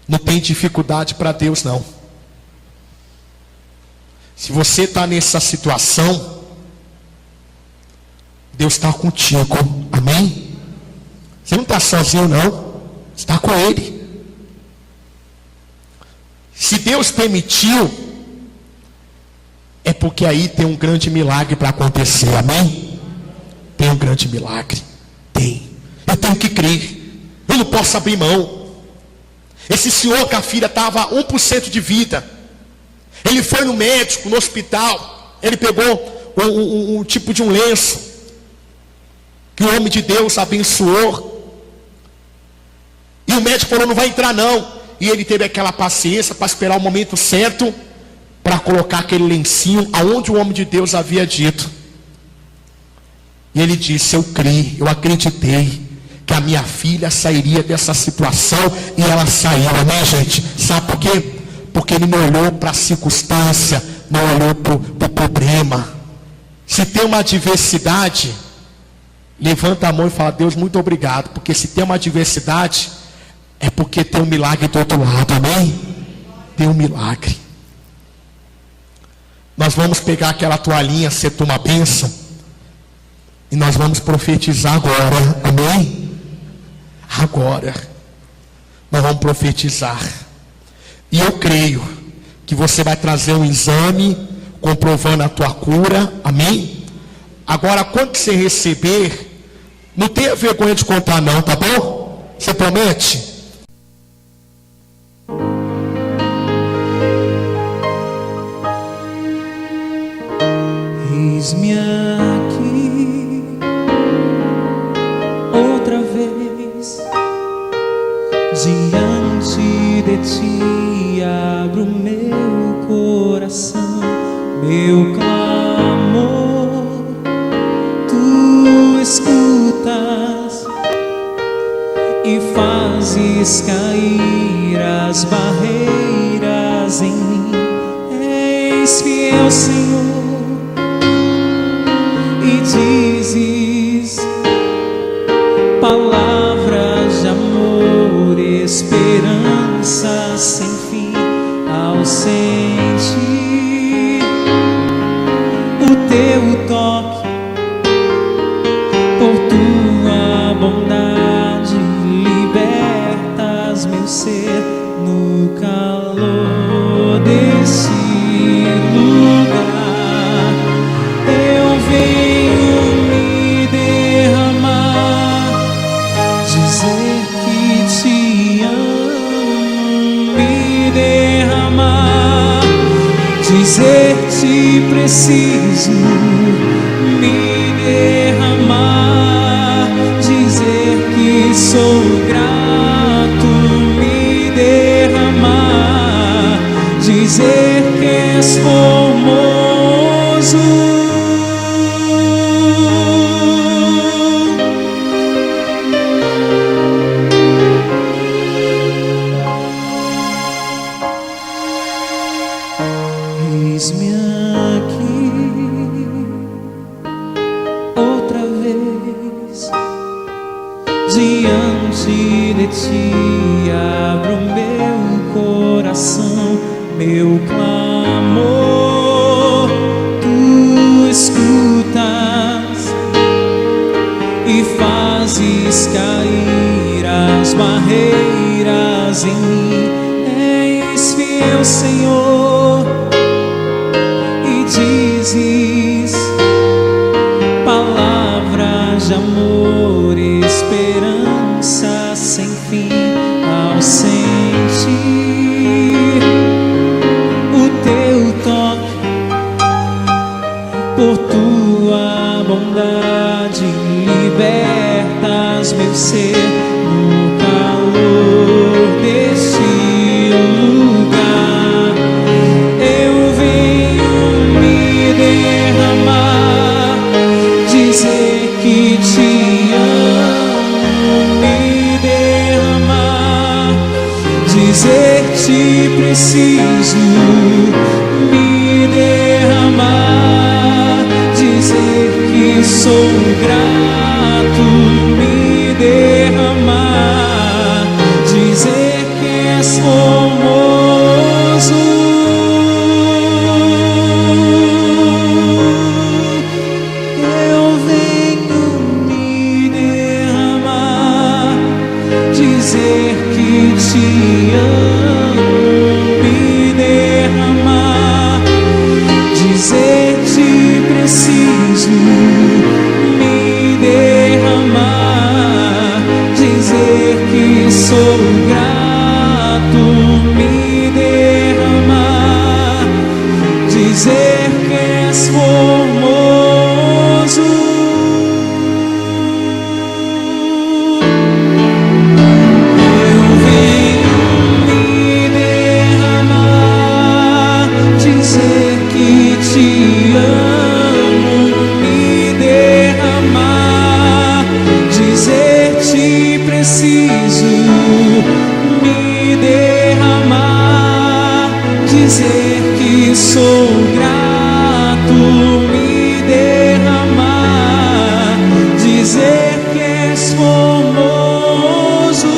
não tem dificuldade para Deus, não. Se você está nessa situação, Deus está contigo. Amém? Você não está sozinho, não. Está com Ele. Se Deus permitiu, é porque aí tem um grande milagre para acontecer. Amém? Tem um grande milagre. Tem. Eu tenho que crer. Eu não posso abrir mão. Esse senhor que a filha estava 1% de vida, ele foi no médico, no hospital, ele pegou um tipo de um lenço, que o homem de Deus abençoou, e o médico falou: não vai entrar não. E ele teve aquela paciência para esperar o momento certo, para colocar aquele lencinho aonde o homem de Deus havia dito. E ele disse: eu criei, eu acreditei que a minha filha sairia dessa situação, e ela saiu. Amém, gente? Sabe por quê? Porque ele não olhou para a circunstância, não olhou para o problema. Se tem uma adversidade, levanta a mão e fala: Deus, muito obrigado. Porque se tem uma adversidade, é porque tem um milagre do outro lado. Amém? Tem um milagre. Nós vamos pegar aquela toalhinha, ser uma bênção, e nós vamos profetizar agora. Amém? Agora nós vamos profetizar. E eu creio que você vai trazer um exame comprovando a tua cura. Amém? Agora, quando você receber, não tenha vergonha de contar não, tá bom? Você promete? Eis-me aqui outra vez, diante de ti abro meu coração, meu clamor tu escutas e fazes cair as barreiras em mim. ao Senhor e dizes palavras de amor, esperança sem fim ao sentir o teu toque, por tua bondade libertas meu ser no calor desse lugar. Eu venho me derramar, dizer que te amo, me derramar, dizer te preciso, me derramar, dizer que sou grato, me derramar, dizer que és formoso. Eis-me aqui outra vez, diante de ti abro meu coração, meu clamor tu escutas e fazes cair as barreiras em mim. És fiel, Senhor, e dizes palavras de amor, esperança sem fim ao sentir o teu toque, por tua bondade libertas meu ser no calor deste lugar. Eu venho me derramar, dizer que te amo, me derramar, dizer te preciso, me derramar, dizer que sou grato, me derramar, dizer que és formoso. Eu venho me derramar, dizer que te amo, me derramar, dizer te preciso, me derramar, dizer que sou grato, me derramar, dizer que és formoso. Eu venho me derramar, dizer que te amo, me derramar, dizer te preciso, me derramar, dizer que sou grato, me derramar, dizer que és formoso.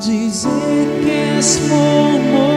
Dizer que és formoso.